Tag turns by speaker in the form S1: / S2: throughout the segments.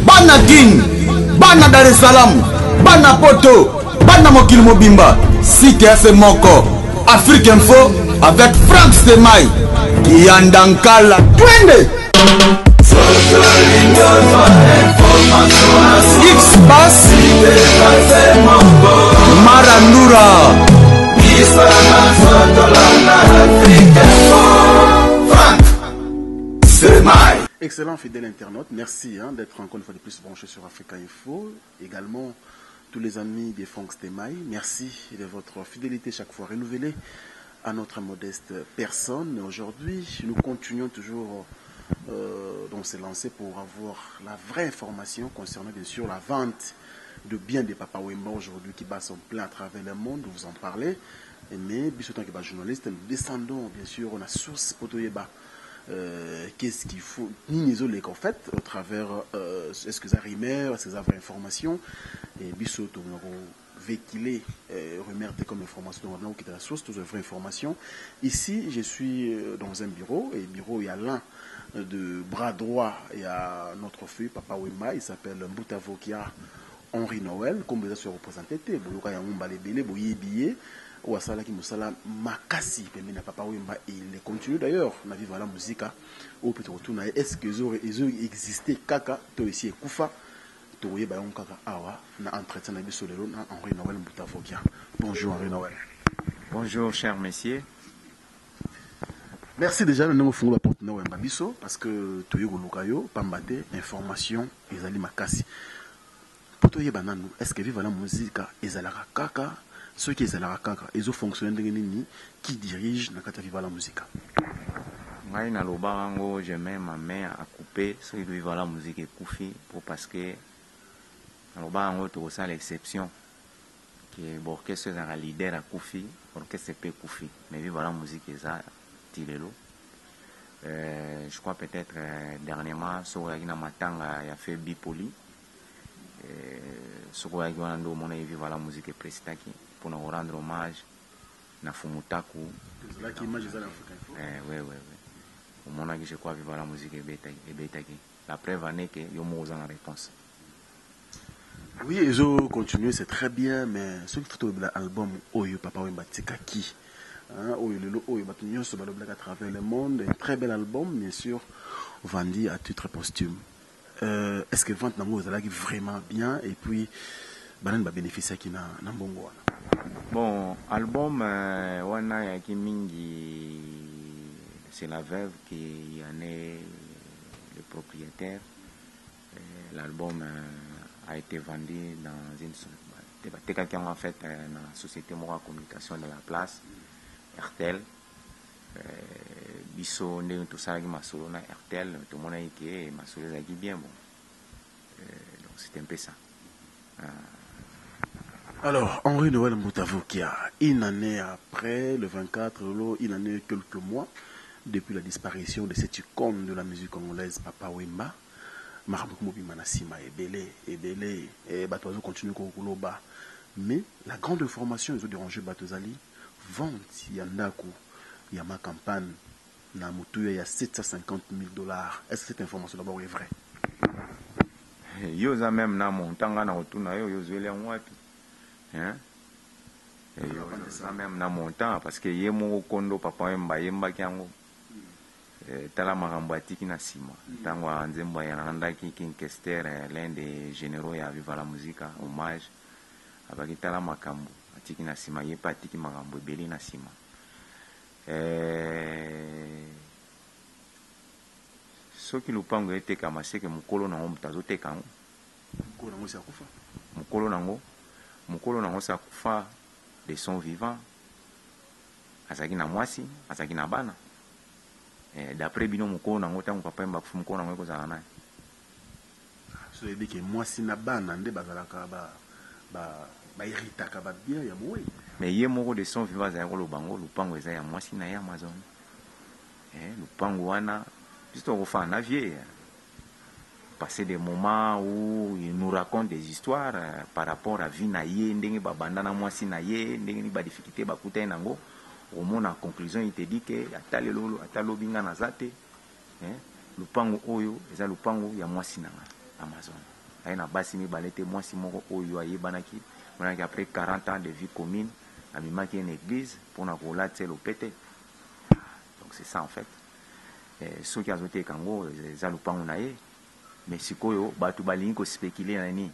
S1: bana King, bana Dar es Salaam, bana Poto, bana Mokili Mobimba, CTF Moko, Afrique Info avec Frank Stemai, Kiandankala, twende X-Bass, Marandura, Frank Stemai.
S2: Excellent fidèle internaute, merci d'être encore une fois de plus branché sur Africa Info. Également, tous les amis des Frank Stemai, merci de votre fidélité chaque fois renouvelée à notre modeste personne. Aujourd'hui, nous continuons toujours donc se lancer pour avoir la vraie information concernant bien sûr la vente de biens des Papa Wemba aujourd'hui qui bat son plein à travers le monde, vous en parlez. Mais, bien sûr, en tant que journaliste, nous descendons bien sûr, on a source pour qu'est-ce qu'il faut ni en fait au travers est-ce que ça rime ces vraies informations et bisoto véhiculer remercier comme information donc qui est la source de vraies informations. Ici je suis dans un bureau et bureau il y a l'un de bras droit il y a notre feu Papa Wemba, il s'appelle Mbutavokia Henri Noël comme vous se représenté boloka ya ngomba lebele boyebiye ou asala ki musala makasi pembeni na Papa Wemba et il continue d'ailleurs na vivre la musique au peut retourner est-ce que ils ont existé kaka to ici kufa to yeba yon kaka awa na entretien na biso lelo na Henri Noël Mbutavokia. Bonjour Henri Noël.
S3: Bonjour cher messieurs.
S2: Merci déjà de nous faire la porte na Wemba biso parce que to yego lukayo pambate information ezali makasi. Poto yeba nanu est-ce que vivre la musique ezalaka kaka ceux qui sont là, ils ont fonctionné qui dirigent dans la musique.
S3: Moi, je mets ma main à couper ceux qui vivent la musique et koufi parce que c'est l'exception que l'orchestre est un leader à koufi, l'orchestre peut koufi, mais vivre la musique est ça, tirelo. Je crois peut-être dernièrement, sur la matanga, il a fait bipoli. Sur la vivre la musique est prestaki. Pour nous rendre hommage na Fumutaku.
S2: C'est là qui image ça dans Africa Info.
S3: Oui. Au moment où je crois vivre la musique et bétaki. La preuve est que yo mo en réponse.
S2: Oui, ils ont continué, c'est très bien, mais ce qui faut l'album Oyo Papa Wemba Tikaki. Oyo lelo Oyo batunyo so balobla à travers le monde, un très bel album bien sûr, vendu à titre posthume. Est-ce que vente nango ezalaki vraiment bien et puis banan ba bénéficier qui na mbongo wana.
S3: Bon, album wana ya Kimingi, c'est la veuve qui en est le propriétaire. L'album a été vendu dans une en fait la société Mora Communication de la place, RTL. Biso ne tout ça qui m'a solo na RTL, tout le monde a été m'a solo bien bon. Donc c'est un peu ça.
S2: Alors, Henri Noël Mbutavokia, une année après, le 24, une année quelques mois, depuis la disparition de cette icône de la musique congolaise, Papa Wemba, Marabouk Mobima Nassima et Belé, et Batozo continue Kokuloba. Mais la grande information, ils ont dérangé Batozali, vente, Yandaku, Yama campagne, Namutuya, il y a 750 000 $. Est-ce que cette information d'abord est vraie?
S3: Yo za même na montanga na otuna yo zwele ngwapi. Hein? Et ça même na montant parce que yemo kondo Papa Wemba yemba kyango. Tala makambo atiki na sima. Tango anzembo ya randaki Kinkester l'un des généraux ya Viva la Musique hommage. Abaki tala makambo atiki na sima yepa atiki makambo ebeli na sima. Soki lupango eteka maseke mukolo nango mutazoteka ngo. Mukolo nango sa kufa de son vivant. Azaki na mwasi, azaki na bana. D'après bino mukolo nango tango Papa Wemba kufa mukolo nango ekozala naye.
S2: So ebi ke mwasi na bana nde bazalaka ba iritaka ba bien ya mowe.
S3: Mais ye moko de son vivant azali koloba ngo lupango eza ya mwasi na ya Amazon. Lupango wana juste on refait un avier. Passer des moments où il nous raconte des histoires par rapport à vie naïe, ndenge babanda na mwasi naïe, ndenge ba difficulté ba kuta nango. Au moins en conclusion il te dit que atalo binga na zate, lupango oyo eza lupango ya mwasi nanga. Amazon. Aye na basi mibale te mwasi moko oyo ayebanaki monaki après 40 ans de vie commune amimaki une église pour na kolatisa lopete. Donc c'est ça en fait. Soki azoteka yango eza lupango na ye, mais sikoyo bato balingi kospekile na nini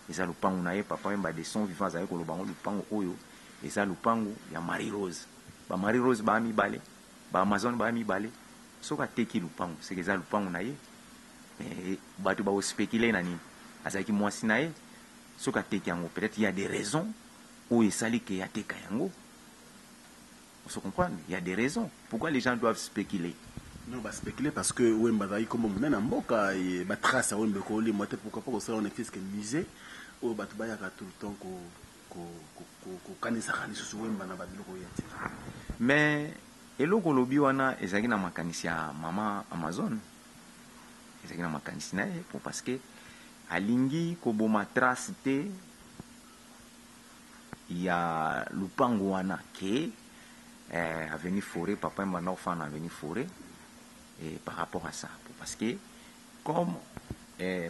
S3: eza lupango na ye. Papa Wemba de son vivant azali koloba ngo lupango oyo eza lupango ya Marie Rose. Ba Marie Rose ba mibale, ba Amazon ba mibale, soki ateki lupango seke eza lupango na ye. Bato ba ospekile na nini azalaki mwasi na ye, soki ateki yango peut-être il y a des raisons oyo esali ke ateka yango. On se comprend, il y a des raisons pourquoi les gens doivent spéculer.
S2: Non, bah spéculer parce que Wemba va y comme même en boca et bah trace à Wemba qu'on les moitié pourquoi pas ça on est fait ce que musée ou bah tu vas y avoir tout le temps qu'on connaisse ça les choses Wemba na badilo koyati.
S3: Mais eloko lobi wana ezaki na makanisi ya mama Amazon, ezaki na makanisi na ye parce que alingi koboma trace te ya lupango wana ke avenue Forêt, Papa Wemba na enfant avenue Forêt. Et par rapport à ça, parce que comme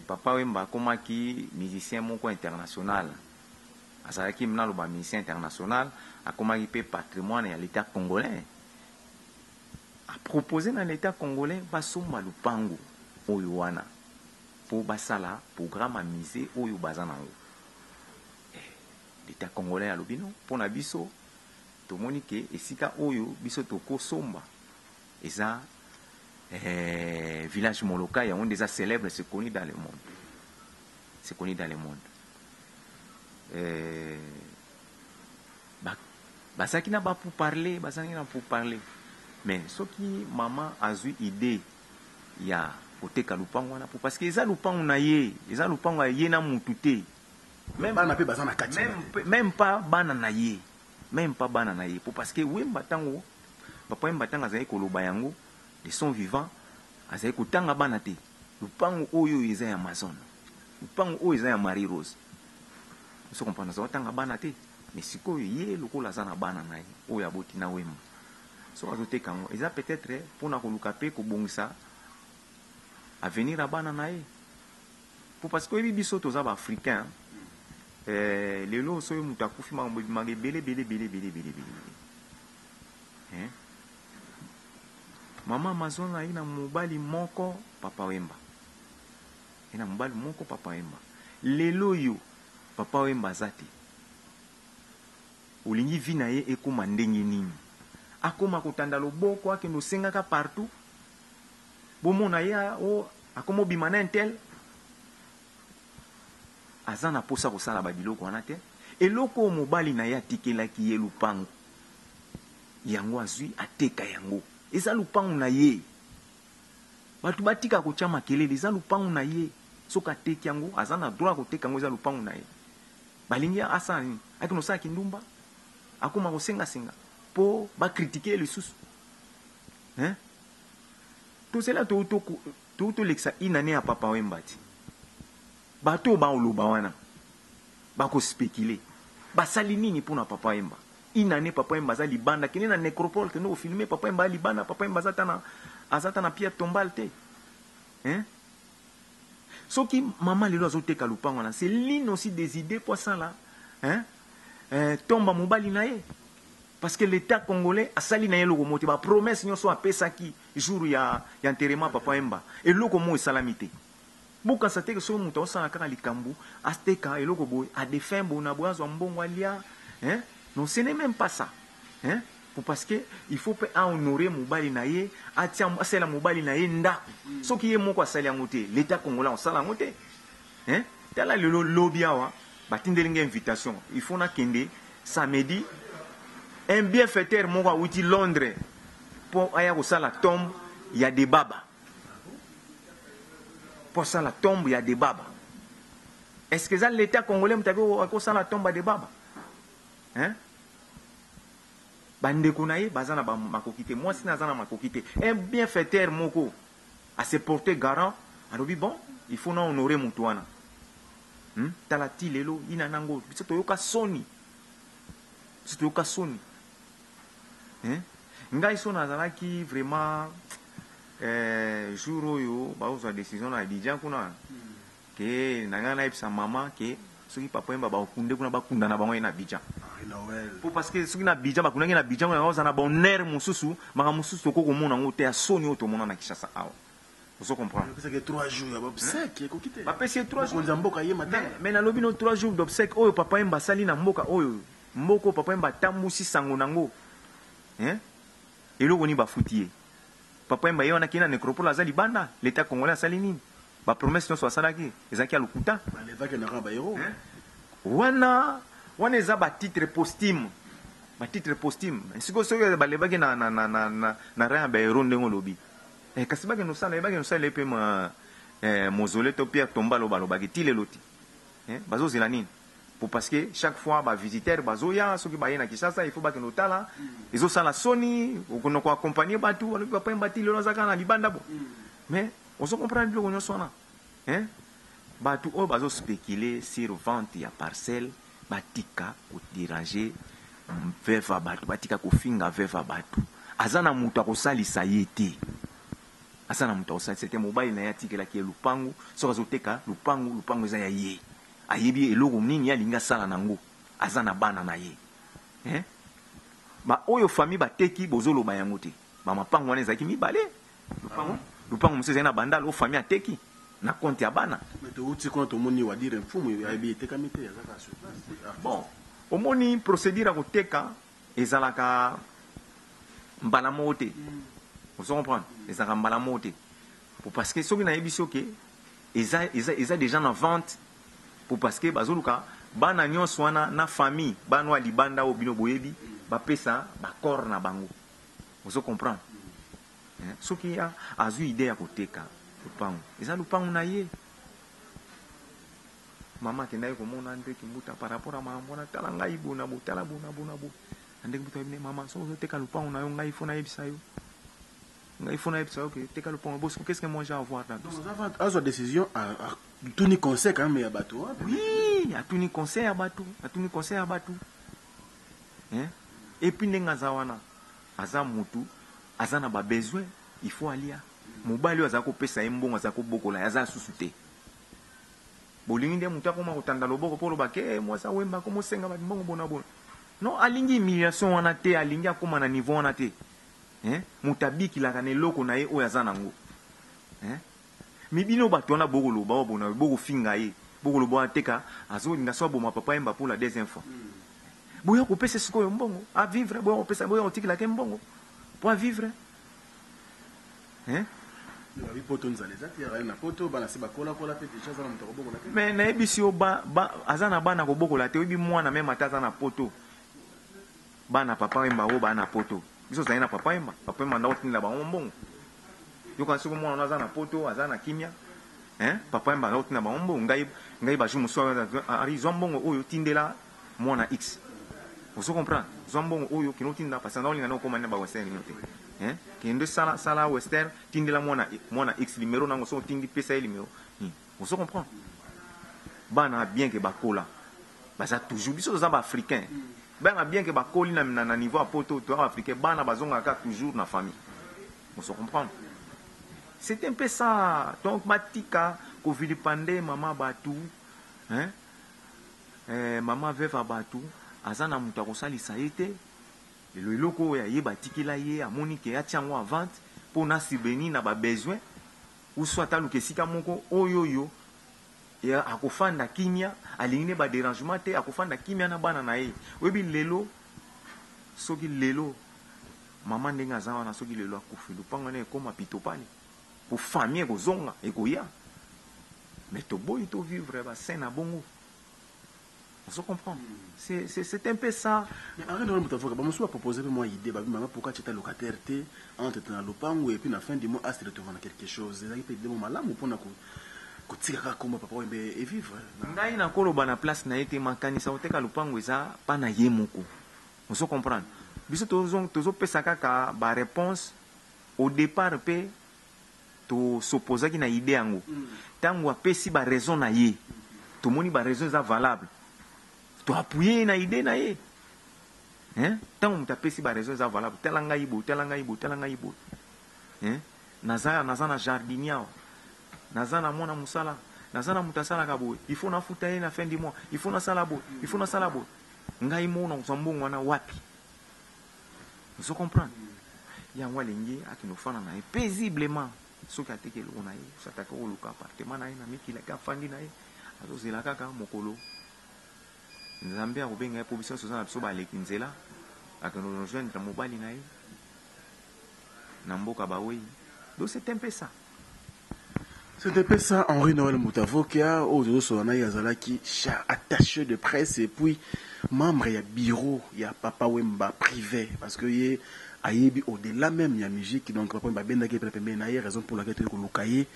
S3: Papa Wemba komaki musicien moko international, azalaki mna loba musicien international, akomaki pe patrimoine ya l'état congolais, a proposé dans l'état congolais basomba lupango oyo wana pour basala programme à musée oyo bazanango. L'état congolais alobi non pour na biso tomoni ke esika oyo biso toko somba eza village Moloka, il y a un déjà célèbre, c'est connu dans le monde. C'est connu dans le monde. Basaki n'a pas pour parler, basaki n'a pour parler. Mais ce qui maman a eu idée, il y a côté kalupango na parce que ça lupango na ye, ça lupango ye na mutute. Même pas bana na ye, même pas bana na ye. Parce que Wemba tango, papa Wemba tango azali koloba yango. De son vivant, azali kutanga bana te. Lupango oyo eza ya Amazon. Lupango oyo eza ya Marie Rose. Vous comprenez ça tanga bana te. Mais sikoyo ye lokola za na bana na ye oyo aboti na Wemba. So azoteka ngo eza peut-être pour na koluka pe ko bongisa avenir a bana na ye. Pour parce que biso toza ba africain. Lelo so mutakufi ma bele. Hein? Mama Amazon a ina mobali moko Papa Wemba. Ina mobali moko Papa Wemba. Lelo yo Papa Wemba zati. Olingi vina ye ekoma ndenge nini. Akoma kotanda loboko ake no sengaka partout. Bomona ya o akomo bimana intel. Azana posa kosala babiloko wana te. Eloko mobali na ya tikelaki ye lupango. Yango azui ateka yango. Eza lupango na ye. Batu batika kotia makelele eza lupango na ye. Soka teki yango azana droit koteka yango eza lupango na ye. Balingi asani akino sa kindumba akoma kosenga senga po ba critiquer le sous. Hein? Tout cela tout l'exa inane ya Papa Wemba ti. Bato ba oloba wana. Ba ko spéculer. Ba sali nini pona Papa Wemba? Inane Papa Wemba za libanda kene na nécropole que nous filmer Papa Wemba libanda Papa Wemba azata na pierre tombale te. Hein? Ce qui maman lelo azoteka lupango na c'est l'une aussi des idées pour ça là. Hein? Tomba mobali na ye. Parce que l'état congolais a sali na ye loko moti ba promesse nyoso apesa ki jour ya enterrement Papa Wemba et loko mo salamité. Boka sa teke so muto osala kaka likambu asteka eloko boy a des fins bona boazo mbongo alia. Hein? Non, ce n'est même pas ça. Hein? Parce que il faut honorer mobali na ye, atia sala mobali na ye nda. Ce qui est moko asali ngote, l'état congolais on sala ngote. Hein? Tala le lobiawa, batindelinga invitation. Il faut na kende samedi un bienfaiteur moko outi Londres pour aya ko sala tombe, il y a des baba. Pour ça la tombe, il y a des baba. Est-ce que ça l'état congolais mtabe ko sala tombe des baba? Hein? Bandeko na ye bazana ba makokite moi si nazana makokite un bienfaiteur moko à se porter garant alobi bon il faut na honorer mutuana talati lelo ina nango biso toyoka soni ngai so nazalaki vraiment jour oyo ba oza décision na Abidjan kuna ke nanga na epsa mama ke soki papa yemba ba kunde kuna bakunda na bango na Abidjan. Po parce que soki na Abidjan bakunda na Abidjan na oza na bonheur mususu maka mususu ko komona ngo te asoni oto mona na Kinshasa awa. Vous comprenez?
S2: C'est que 3 jours d'obsèques ko kité.
S3: Ba pesi 3 jours.
S2: On mboka ye matin.
S3: Mais na lobi no 3 jours d'obsèques oyo papa yemba sali na mboka oyo. Mboko papa yemba tambusi sango nango. Hein? Eloko ni bafutie. Papa yemba yona kina necropole azali banda, l'état congolais asali nini? Ba promesse no so asalaki, ezaki alukuta.
S2: Ba levaki na ba héros.
S3: Wana eza ba titre posthume. Ba titre posthume. Siko soki ba levaki na raya ba héros ndengo lobi. Kasi baki no sala epe ma mausolée to Pierre Tomba lo balobaki tileloti. Bazo zela nini? Parce que chaque fois ba visiteur bazo ya soki ba yena Kinshasa il faut baki no tala. Ezo sala soni, okono ko accompagner batu, balobi papa yemba tilelo zaka na libanda bo. Mais on se comprend bien qu'on soit là. Hein? Batu o bazo spéculer sur vente ya parcelle, batika ko déranger veva batu, batika ko finga veva batu. Azana mutu akosalisa yete. Azana mutu akosalisa c'était mobile na yatikela ki lupangu, so azoteka lupangu za ya ye. Ayebi eloko nini ya linga sala nango. Azana bana na ye. Hein? Ba oyo famille bateki bozolo ba yango te. Ba mapango wana ezaki mibale. Lupangu. Lupango mseze na bandalo famille ateki na compte ya bana.
S2: Mais to uti ko to moni wa dire mfumu ya bi teka mite ya zaka sur place.
S3: Bon, omoni procédure ko teka ezalaka mbala mote. Vous comprenez? Ezalaka mbala mote. Pour parce que soki na yebiso ke eza déjà na vente pour parce que bazoluka bana nyonso wana na famille bana libanda o bino boyebi ba pesa ba corps na bango. Vous comprenez? Soki ya azu idée ya koteka lupango eza lupango na ye mama kenda ye komona ndeki mbuta par rapport a mambo na tala ngai bona bo tala bona ndeki mbuta bine mama so teka lupango na yo ngai fona yebisa yo ke teka lupango boss qu'est-ce que moi j'ai à voir là.
S2: Donc avant azo décision à tout ni conseil quand même ya bato.
S3: Oui, a tout ni conseil ya bato, hein? Et puis ndenga zawana aza mutu azana ba besoin il faut alia mobali oyo azako pesa ye mbongo azako bokola aza susu te bolingi nde mutu akoma kotanda loboko mpo loba ke mwasa wemba komosenga bati mbongo bona non alingi humiliation wana te alingi akoma na niveau wana te mutu abikilaka na eloko na ye oyo aza nango mibino bato wana bokoloba oyo bona bokofinga ye bokoloba ateka azolinga so aboma papa yemba pour la deuxième fois boya kopesa sikoyo mbongo a vivre boya kopesa boya kotikilaka mbongo pour vivre. Hein? Mais na ebisi o azana bana ko bokola te obi mwana même ataza na poto bana papa yemba o bana poto biso za na papa yemba ndako tinla ba mbongo yo kan siko mwana azana poto azana kimia papa yemba ndako tinla ba mbongo ngai ba jumu so ari zombongo oyo tindela mwana x. Vous comprenez? Zombongo oyo kinotinda parce que ndaolinga na komanya ba western note. Kende sala western tindela mwana x numéro nango so tindi pesa numéro. Vous comprenez? Bana bien que bakola. Baza toujours biso za ba africain. Bana bien que bakoli na niveau à poto to africain bana bazonga ka toujours na famille. Vous comprenez? C'est un peu ça. Donc matika ko vilipande mama batu, mama veva batu. Azana mutu akosalisa ye te eloko oyo ye batikela ye amoni ke atia yango a vente mpo na subvenir na babesoin ou soit aluka esika moko oyo akofanda kimia alingi ne badérangement te akofanda kimia na bana na ye oyebi lelo soki lelo mama ndenge aza wana soki lelo akufi lupango wana ekoma pitopale po famille ekozonga ekoya mais toboyi tovivre basin na bongo. On se comprend. C'est un peu ça.
S2: Mais arrête de me dire, je vais proposer moi idée, pourquoi tu es locataire entre dans le pango et puis à la fin du mois, tu te vends quelque chose. C'est des moments là où on a kotika comme papa et vivre.
S3: Ngai na koloba na place na été makanisa oteka lupango eza pa na ye moko. On se comprend. Biso tozo pesa kaka ba réponse au départ pe to s'opposer ki na idée yango. Tango apesi ba raison na ye. To moni ba raison eza valable. Tu appuyer na idée na ye. Tant on t'a pesi ba raison za valable. Telanga ibo. Naza na jardinier. Naza na mona musala. nazana mutasala kabo il faut na futa na fin du mois il faut na salabo il faut na salabo ngai mona uzambongo na wapi vous comprenez ya walingi akinofana na paisiblement soki atekeli ona ye sataka oluka appartement na ye na mikila ka fandi na ye azozela kaka mokolo nzambe akobenga ye po biso soza na biso baleki nzela akinojoindre mobali na ye na mboka bawei donc c'est un peu ça.
S2: C'est un peu ça, Henri Noël Moutavo, qui a qui attaché de presse et puis membre, il y a bureau, il y a Papa Wemba privé, parce que il y a au-delà même, il y a musique, donc Papa Wemba ben qui est raison pour laquelle tu es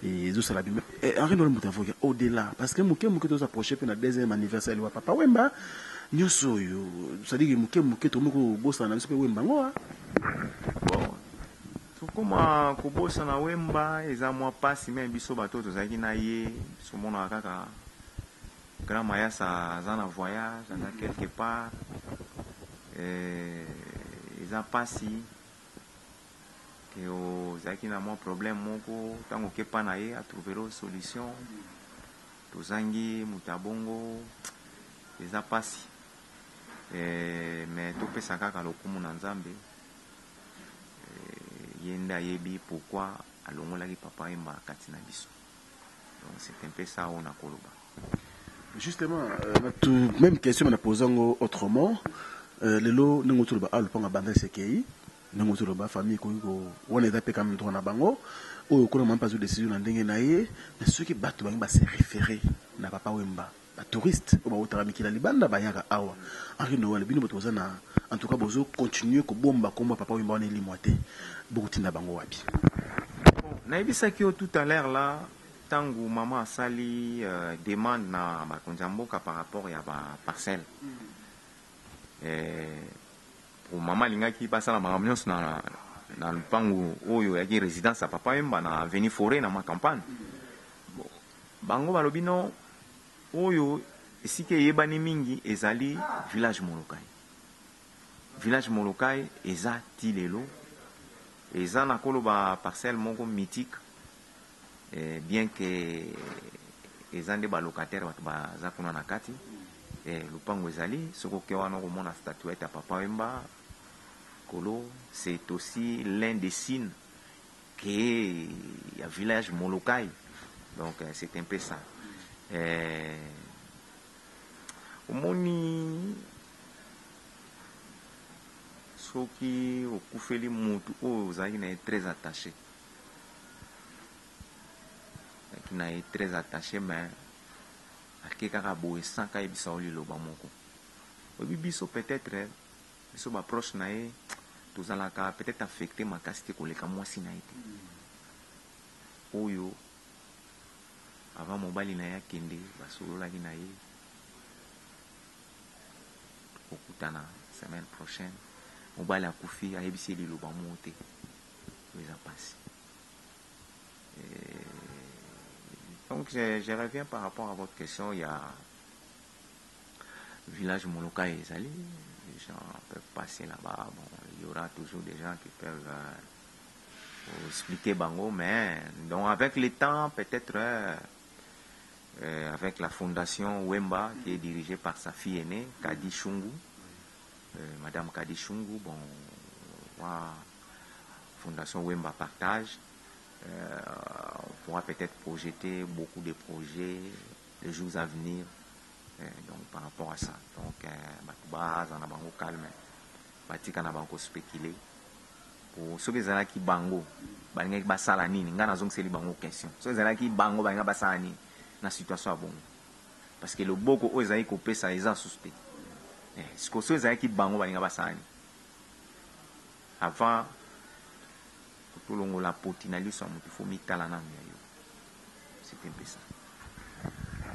S2: et tout ça la bim. Henri Noël Moutavo, au-delà, parce que Mouké doit s'approcher pour le deuxième anniversaire de Papa Wemba, nous sommes, c'est-à-dire que Mouké tout le monde bosse dans le Wemba, bon.
S3: Tukuma kubosa na Wemba eza mwa pasi me biso bato tozalaki na ye somona kaka grand mayasa aza na voyage aza quelque part eza pasi ke ozalaki na mwa problème moko ntango okepa na ye atrouvera solution tozangi mutabongo eza pasi me topesa kaka lokumu na Nzambe yenda yebi pourquoi alongolaki Papa Wemba katina biso. Donc c'est un peu ça on a koloba.
S2: Justement, même question on a posé autrement. Lelo nengoto ba alupanga banda sekei, nengoto ba famille ko on est appelé comme droit na bango. O ko na pas de décision na ndenge na ye, mais ceux qui battent ba se référer na Papa Wemba. Ba touriste o ba otara mikila libanda ba yaka awa. Henri Noël bino botoza na en tout cas bozo continuer ko bomba komba Papa Wemba on est limité. Bokutina bango wapi.
S3: Na ebisaki tout à l'heure là tangu maman asali demande na bakonjamboka par rapport ya ba parcelle. Pour maman lingaki pasala makambo nyonso na lupangu oyo yaki résidence ya Papa Wemba na avenue Forêt na ma campagne. Bango balobi no oyo esika yebani mingi ezali village Molokai. Village Molokai eza tilelo eza na koloba parcelle moko mythique bien que eza nde balocataire bato baza kuna na kati lupango ezali soko ke wana komona statuette ya Papa Wemba kolo c'est aussi l'un des signes que ya village Molokai donc c'est un peu ça omoni soki okufeli mutu oyo ozalaki na ye très attaché na ye très attaché mais ake kaka boye sanka yebisa o liloba moko oyebi biso peut-être biso baproche na ye tozalaka peut-être affecté makasi te koleka mwasi na ye te oyo avant mobali na ye akende basololaki na ye okutana semaine prochaine mobali akufi ayebisi liloba mo te eza pasi. Donc je reviens par rapport à votre question. Il y a village Molokai ezali, les gens peuvent passer là-bas. Bon, il y aura toujours des gens qui peuvent expliquer bango, mais donc avec le temps, peut-être avec la fondation Wemba qui est dirigée par sa fille aînée, Kadi Shungu, Madame Kadi Shungu, bon, fondation Wemba partage. On pourra peut-être projeter beaucoup de projets les jours à venir donc par rapport à ça. Donc base en abango calme batika na banko spéculer pour ceux qui qui bango balinga basala nini ngana zong seli bango question ceux qui bango balinga basala nini na situation bongo parce que le boko o ezali ko pesa eza suspect ce que ceux qui bango balinga basala nini avant tout le monde la potinali soit il faut mitala na miayo c'est un peu ça.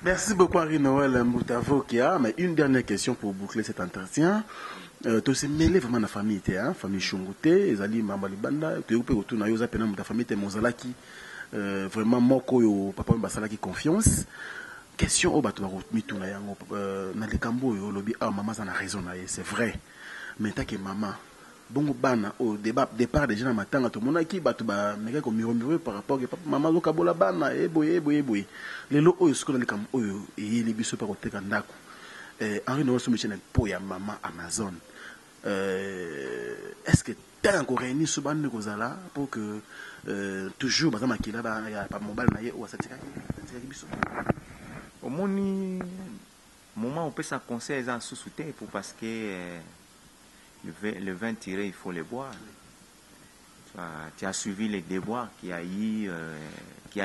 S2: Merci beaucoup Henri Noël Moutavo Kia. Mais une dernière question pour boucler cet entretien. Tu sais mêler vraiment la famille, famille Shungote, Ezali Mamalibanda, tu es autour de la famille, ta famille, Mozalaki, vraiment moko yo papa Mbasalaki confiance. Question au bateau mituna yango na le cambo yo lobi ah maman ça a raison c'est vrai. Mais tant que maman Bongo bana au départ déjà na matanga to mona ki batu ba meka ko miro par rapport ke papa mama zo kabola bana e boye lelo oyo sikola le kam oyo e li biso pa ko teka ndako Henri Noël Somichel po ya mama Amazon est-ce que t'as encore réuni ce ban ko zala pour que toujours bazama kila ba ya pa mobile na ye o satika biso
S3: au moni moment on peut ça conseil en sous-souté pour parce que le vin tiré, il faut le boire. Tu as suivi les déboires qui a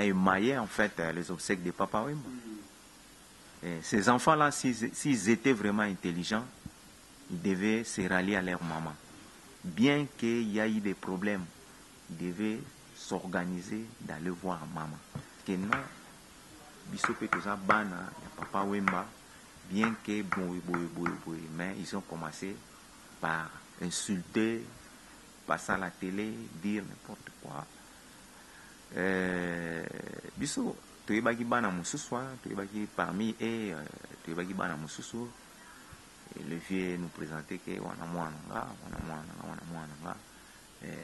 S3: émaillé en fait les obsèques de Papa Wemba. Ces enfants-là, s'ils étaient vraiment intelligents, ils devaient se rallier à leur maman. Bien qu'il y ait eu des problèmes, ils devaient s'organiser d'aller voir maman. Que non, Bissopé Toza Bana, Papa Wemba, bien que mais ils ont commencé par insulter, passer à la télé, dire n'importe quoi. Biso, tu es bagi bana mususu, tu es bagi parmi et tu es bagi bana mususu. Le vieux nous présentait que wana mwana.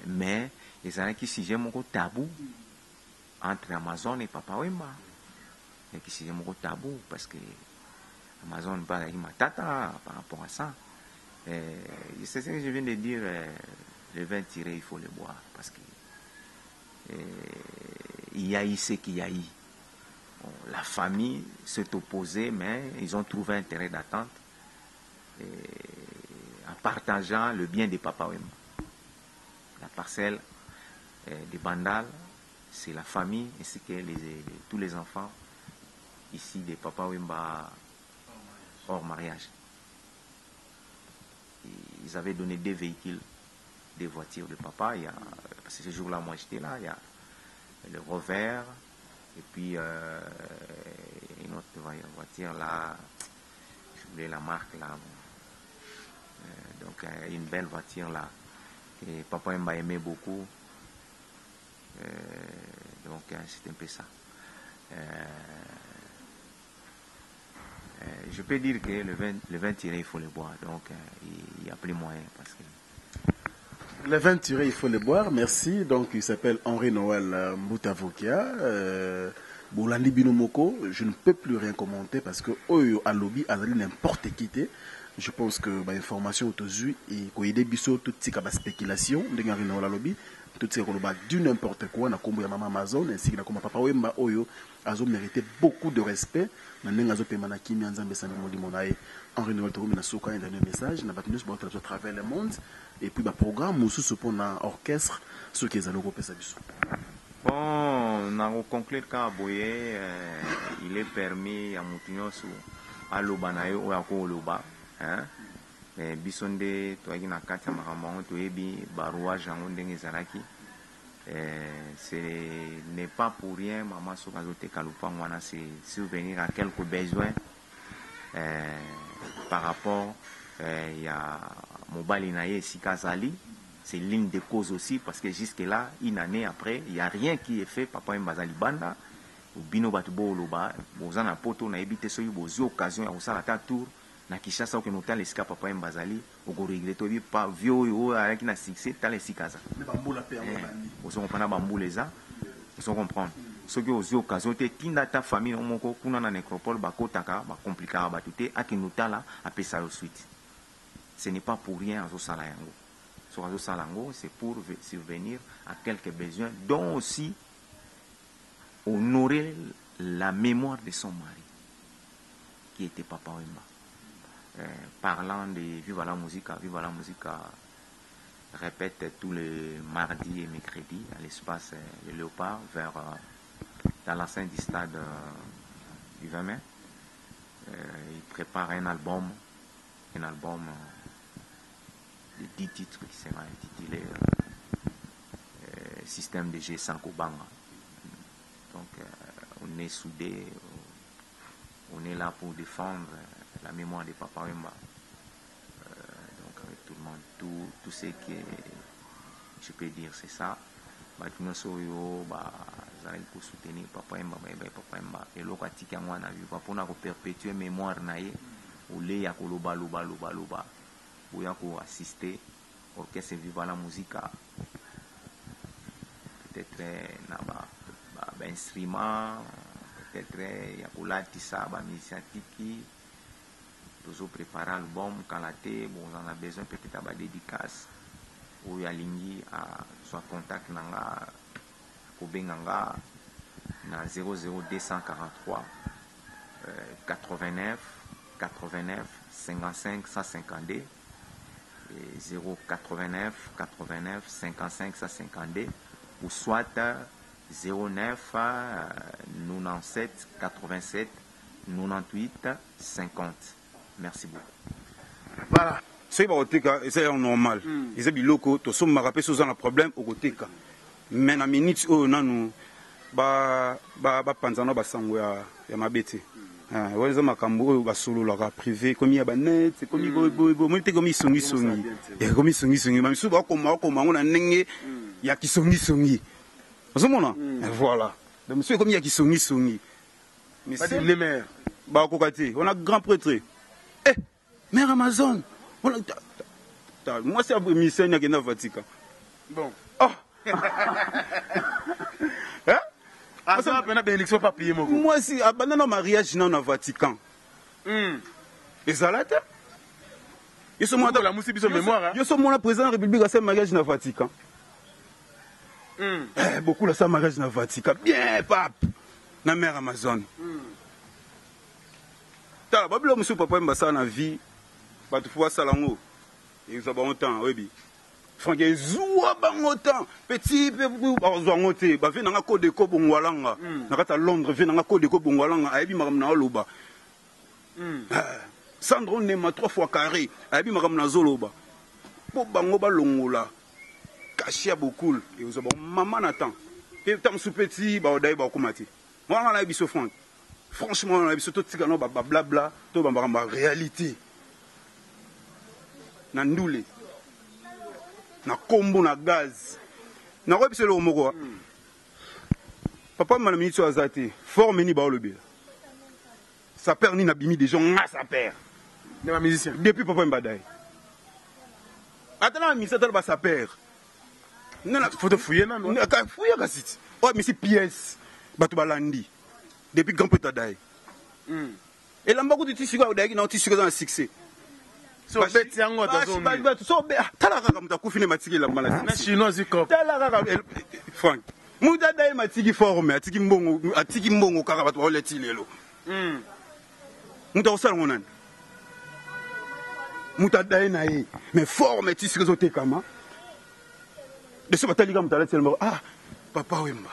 S3: Mais les années qui si j'aime beaucoup tabou entre Amazon et Papa Wemba. Et qui si j'aime beaucoup tabou parce que Amazon pas ma tata par rapport à ça. C'est ce que je viens de dire, le vin tiré, il faut le boire, parce que il y a eu ce qu'il y a eu. Bon, la famille s'est opposée, mais ils ont trouvé intérêt d'attente en partageant le bien de Papa Wemba. La parcelle de Bandal, c'est la famille, ainsi que tous les enfants ici de Papa Wemba hors mariage. Ils avaient donné 2 véhicules, des voitures de papa. Parce que ce jour-là, moi j'étais là. Il y a le Rover et puis une autre voiture là. Je voulais la marque là. Donc une belle voiture là. Et papa m'a aimé beaucoup. Donc c'est un peu ça. Je peux dire que le vin tiré, il faut le boire. Donc, il n'y a plus moyen. Parce que...
S2: Le vin tiré, il faut le boire. Merci. Donc, il s'appelle Henri Noël Moutavokia. Bolandi Binomoko. Je ne peux plus rien commenter parce que Oyo à lobby, à n'importe qui. Je pense que l'information autour et qu'on ait des bisous, toutes ces spéculations, de Henri Noël à lobby, toutes ces colobas du n'importe quoi, na kombo ya mama Amazon, ainsi que na kombo Papa Wemba Oyo, azo mérité beaucoup de respect. Henri Noël Tourumi na soka un dernier message, na batinus ba à travers le monde, et puis programme mususu pour na orchestre, ceux qui ont pesa biso.
S3: Bon, on a conclure quand Boye, il est permis à Moutinyosu à Lobanayo ou à Koloba, hein? Mais bisonde to na kati ya makambo to yebi barua jango ndenge zalaki ce n'est pas pour rien maman so kazote kalupa wana c'est subvenir à quelques besoins par rapport ya mobali na ye sikazali c'est l'une des causes aussi parce que jusque là une année après il y a rien qui est fait papa mbazali banda bino batu bo loba bozana poto na ebite so bozi occasion ya kosala ta tour na Kishasa que nous t'as les scapes papa mbazali au regret to pas vieux yo avec na succès t'as les sikaza on se comprend bamboule ça on se comprend ce que aux occasions te tinda ta famille on moko kuna na nécropole bakotaka ba compliquer ba tuté akinuta là après ça suite ce n'est pas pour rien azo sala yango so azo sala yango c'est pour subvenir à quelques besoins dont aussi honorer la mémoire de son mari qui était Papa Wemba. Parlant de Viva la Musique répète tous les mardis et mercredis à l'espace Le Léopard dans l'enceinte du stade du 20 mai. Il prépare un album de 10 titres qui sera intitulé Système de G sans Kobanga. Donc on est soudés, on est là pour défendre la mémoire de Papa Wemba. Donc avec tout le monde, tout ce que je peux dire c'est ça. Tout le monde pour soutenir Papa Wemba, Papa Wemba. Et l'autre article on a vu pour perpétuer mémoire naïe ou les yakoloba loba pour assister orchestre Viva la Musica. Peut-être na ba instrument, peut-être ya kolatisa ba musicien tiki. Toujours préparer l'album quand la té, bon, on a besoin peut-être à dédicace ou ya lingi à soit contact nanga kobenganga na 00243 89 89 55 152 et 089 89 55 152 ou soit 09 97 87 98 50. Merci beaucoup.
S2: Voilà.
S4: C'est normal. Ils ont biloko, tout ça m'a rappelé sur un problème au côté. Mais na minute où nanu ba panzano ba sango ya mabete. Ah, ouais, ça m'a cambo ba solo la privé comme il y a ba net, comme moi te comme songi. Et comme songi, même sous ba comme on a nenge ya ki songi. Vous mona? Voilà. Donc monsieur comme il y a ki songi. Mais
S2: c'est les mères.
S4: Ba kokati, on a grand prêtre. Eh, mère Amazon. Moi, c'est un mission qui est dans le Vatican.
S2: Bon.
S4: Oh! Hein?
S2: Ah, ça va une bénédiction papier, moi.
S4: Moi, si, abandonne le mariage dans le Vatican. Et ça là, ils sont
S2: la musique, ils sont mémoire.
S4: Ils sont mon président de la République à ce mariage dans le Vatican. Beaucoup de ça mariage dans le Vatican. Bien, pape. La mère Amazon. T'as pas monsieur papa mbasa na vie. Ba tu fois ça lango. Et ça ba longtemps, oui. Franck ezua ba longtemps. Petit peu ba zo ngote, ba ve na ko de ko bongwalanga. Na kata Londres ve na ko de ko bongwalanga, ayebi makam na loba. Sandro nema 3 fois carré, ayebi makam na zoloba. Po bango ba longola. Kashia beaucoup et vous avez maman n'attend. Et tant sous petit ba odai ba komati. Moi on a biso Franck. Franchement, on a vu tout ce qu'on a blabla, tout la réalité. Na ndoulé, na combo, na gaz. Na quoi c'est le mot? Papa m'a mis sur Azate, fort meni ba olobé. Ça perd ni na bimi des gens, ça perd.
S2: Les musiciens.
S4: Depuis papa m'badaï. Attends, mais ça doit ça perd.
S2: Non, faut te fouiller, non?
S4: Fouiller la site. Oh, mais c'est pièce. Batou balandi. Depuis grand peu d'adaï. Et là, beaucoup de tissus qui ont tissu dans le succès. So beti yango tazombi. So be talaka mtakufine matiki la malasi.
S2: Na chinois ziko.
S4: Talaka Frank. Muda dai matiki forme atiki mbongo kaka batu oleti lelo. Muta osala ngonani. Muta dai na ye. Mais forme tissu que zote kama. De ce batalika mutala tellement ah papa wemba.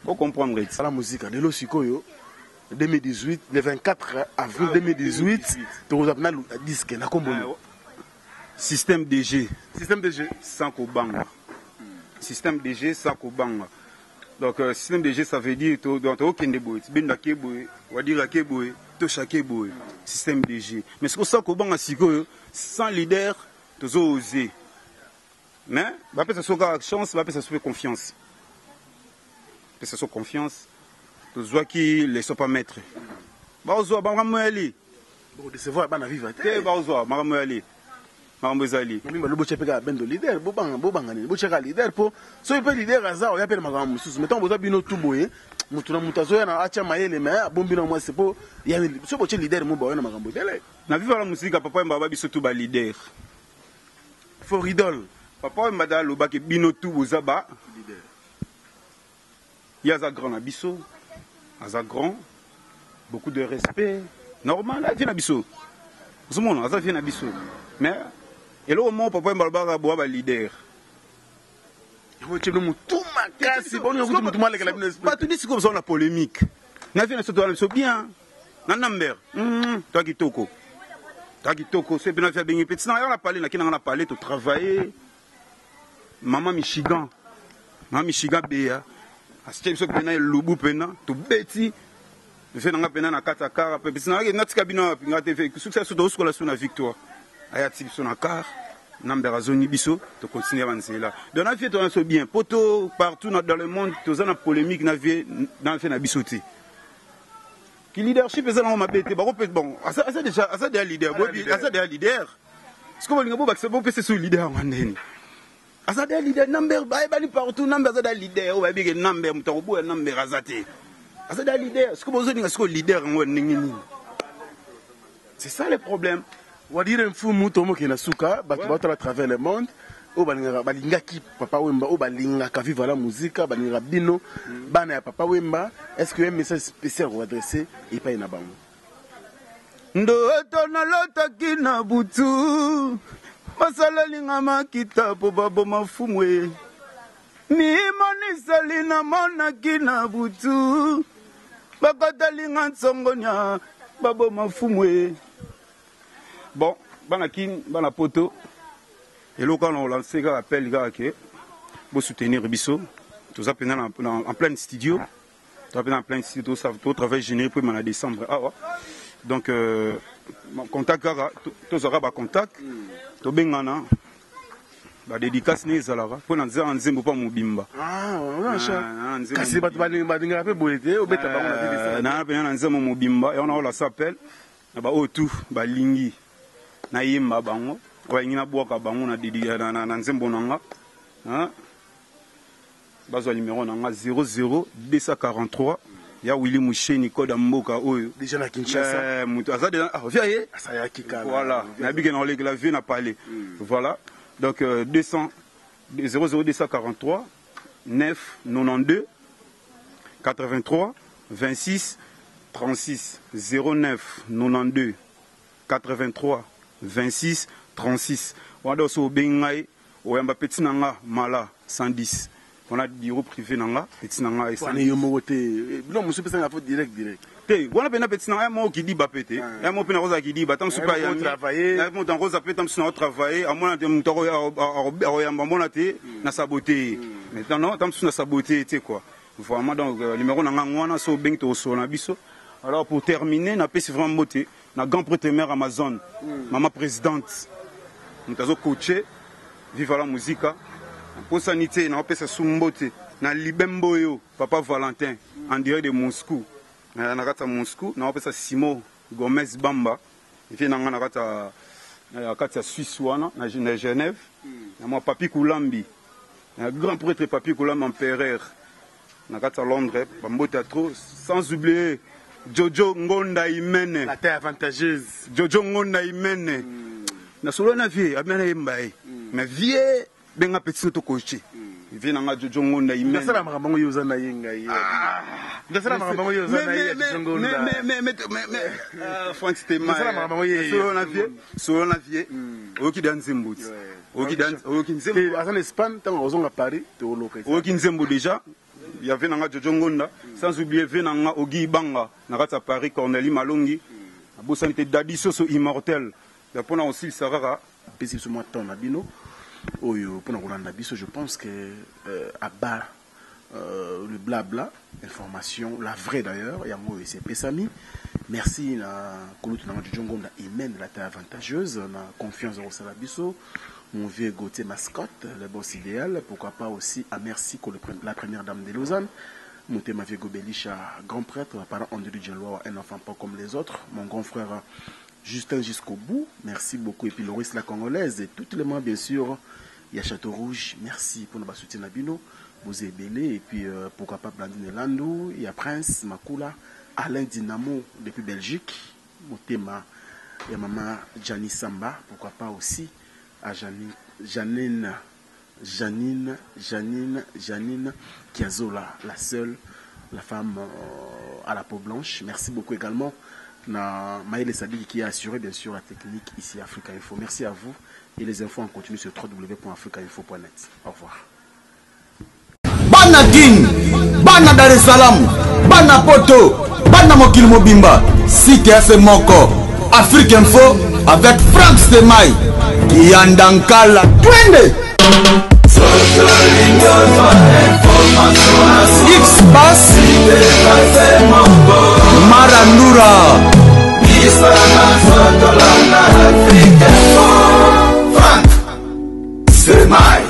S4: Faut comprendre ça.
S2: La musique de l'Osikoyo 2018, le 24 avril 2018, tu as un disque, la combo.
S4: Système DG.
S2: Système DG.
S4: Sans Kobanga. Système DG sans Kobanga. Donc, système DG, ça veut dire que tu as aucun débout. Tu as dire système DG. Mais ce que ça Kobanga, sans leader, tu as osé. Mais, ça soit chance, ça soit confiance. Ça soit confiance. Tu vois qui ne sont pas maîtres. Baozo, Baramoeli.
S2: Bon, de se voir, ban à vivre.
S4: Baozo, Baramoeli. Baramoeli.
S2: Mais le boche pega ben de leader, bobangani, boche ka leader po. So il peut leader azar, il appelle magam musus. Mettons boza bino tout boye. Mutuna mutazo ya na acha mayele mais bombino moi c'est po. Il y a so boche leader mo ba na magam botele.
S4: Na vivre la musique papa mbaba biso tout ba leader.
S2: For idole.
S4: Papa mbada lo ba ke bino tout bozaba
S2: leader.
S4: Il y a za grand abisso. Aza grand, beaucoup de respect, normal, il vient à Bissau. Tout le monde, vient à Bissau. Mais, et là, au moment où papa Mbalbara boit leader.
S2: Il faut que tu me tout ma casse, c'est bon, tu me tout mal avec la business.
S4: Pas tout dit, c'est comme ça, la polémique. N'a fait un bien. Nanamber, toi qui toko. Toi qui toko, c'est bien fait bien. Petit, on a parlé, on a parlé, tu travailles. Maman Michigan. Maman Michigan, Béa. Astem so pena lubu pena to beti fe na pena na kata kara pe bisina na tika bino pinga TV succès so do skola so na victoire aya tip so na car number zone biso to continuer avancer là donc na fait on so bien poto partout dans le monde to za na polémique na vie na fait na bisoté qui leadership ça na ma bete ba bon asa déjà leader asa déjà leader Ce que vous voulez, c'est ce leader en Andeni. Azade leader number, bali partout number azade leader, ou big number, mutobo number azate. Azade leader, ce que vous voulez, c'est que leader en Andeni. C'est ça le problème.
S2: On va dire un fou moutomo qui est na souka, à travers le monde. O balinga ki papa wemba o balinga ka vivre la musique balinga bino bana ya papa wemba. Est-ce que un message spécial vous adresser et pas na bango
S4: ndoto na lotaki na butu basala linga makita po babo mafumwe ni monisali na monaki na butu bakata linga ntsongonya babo mafumwe. Bon bana kin bana poto. Et là, quand on lance un appel, pour soutenir Bisso, tout ça en plein studio, tout travail généré pour en décembre. Donc, contact, tout aura contact, tout bien, dédicace Nézalara, pour nous dire en Zembo pas Mobimba.
S2: Ah, kasi bat badinga pe bolete, au beta ba
S4: na na Zembo Mobimba, et on a la s'appelle, ba otu, ba lingi, na yimba bango. Ouais, il y a beaucoup de nzembo nanga. Bazo numéro nanga 00 243. Ya Willy Moucheni code Mboka oyo.
S2: Déjà na Kinshasa.
S4: Mutu azade viaye.
S2: Ça ya kika.
S4: Voilà. Na bige na la vie na parlé. Voilà. Donc 200 00 243 9 92 83 26 36 09 92 83 26 36. On a aussi Bengai, ou un petit nanga mala 110. On a bureau privé nanga, petit nanga et ça.
S2: Non, monsieur peut faire direct.
S4: On a petit nanga, moi qui dit bapété. Un mot pénal qui dit batam super ya
S2: travailler.
S4: Un mot dans rose à pétam sur travailler. À moi, on a été na saboté. Maintenant, non, tam sur na saboté, tu sais quoi. Vraiment, donc, numéro nanga, on a so beng to so na biso. Alors, pour terminer, on a fait vraiment beauté. Na grand prêtre-mère Amazon, maman présidente. Nous avons coaché, vive la musique. Pour sanité, nous avons fait Sumbote, na Libemboyo, papa Valentin, en direct de Moscou. Nous avons Moscou, nous avons fait Simo Gomez Bamba, il fait na Suisse, na Genève. Nous avons Papi Koulambi, grand prêtre Papi Koulambi empereur. Nous avons Londres, Bambote trop, sans oublier Jojo Ngonda Imene.
S2: La terre avantageuse.
S4: Jojo Ngonda Imene. Na solo na vie, abena yembaye. Mais vie benga petit to coaché. Vie na Jojo Ngonda Imene.
S2: Ndasala makambo yoza na yenga ye. Ndasala makambo yoza na ye Jojo Ngonda.
S4: Mais Franck Stéma.
S2: Ndasala makambo ye.
S4: Solo na vie. Oki danse mbuti. Oki nzembo.
S2: Azan Espagne tant ozonga Paris te oloka.
S4: Oki nzembo déjà. Il y avait Nanga Jojo Ngonda, sans oublier Venanga Ogi Banga, Nagata Paris, Corneli Malongi, Bosanité Dadi Soso immortel. Pour nous aussi, Sarara.
S2: Pésil sur moi, ton abino. Oyo, pour nous Rolanda Bisso, je pense que à bas le blabla, information, la vraie d'ailleurs, Yango et c'est Pesami. Merci na Kolutu Nanga Jojo Ngonda, il mène la terre avantageuse, on a confiance en Rosala Bisso. Mon vieux Gauthier mascotte, le boss idéal, pourquoi pas aussi à merci pour la première dame de Lausanne, mon ma vieux Gobelisha, grand prêtre, parent André Djelois, un enfant pas comme les autres, mon grand frère Justin jusqu'au bout, merci beaucoup, et puis Loris la Congolaise, et tous les membres bien sûr, il y a Château Rouge, merci pour notre soutien Nabino, vous êtes belé, et puis pourquoi pas Blandine Landou, il y a Prince, Makula, Alain Dinamo depuis Belgique, mon thème, il y a maman Gianni Samba, pourquoi pas aussi à Janine Kiazola, la seule, la femme à la peau blanche. Merci beaucoup également à Maëlle Sadik qui a assuré bien sûr la technique ici à Africa Info. Merci à vous et les infos en continu sur www.africainfo.net. Au revoir.
S1: Bana Guine, Bana Dar es Salaam, Bana Poto, Bana Mokil Mobimba, CTF Moko, Africa Info avec Franck Stemai. Yandankala twende X-Bass Marandura Franck Stemai.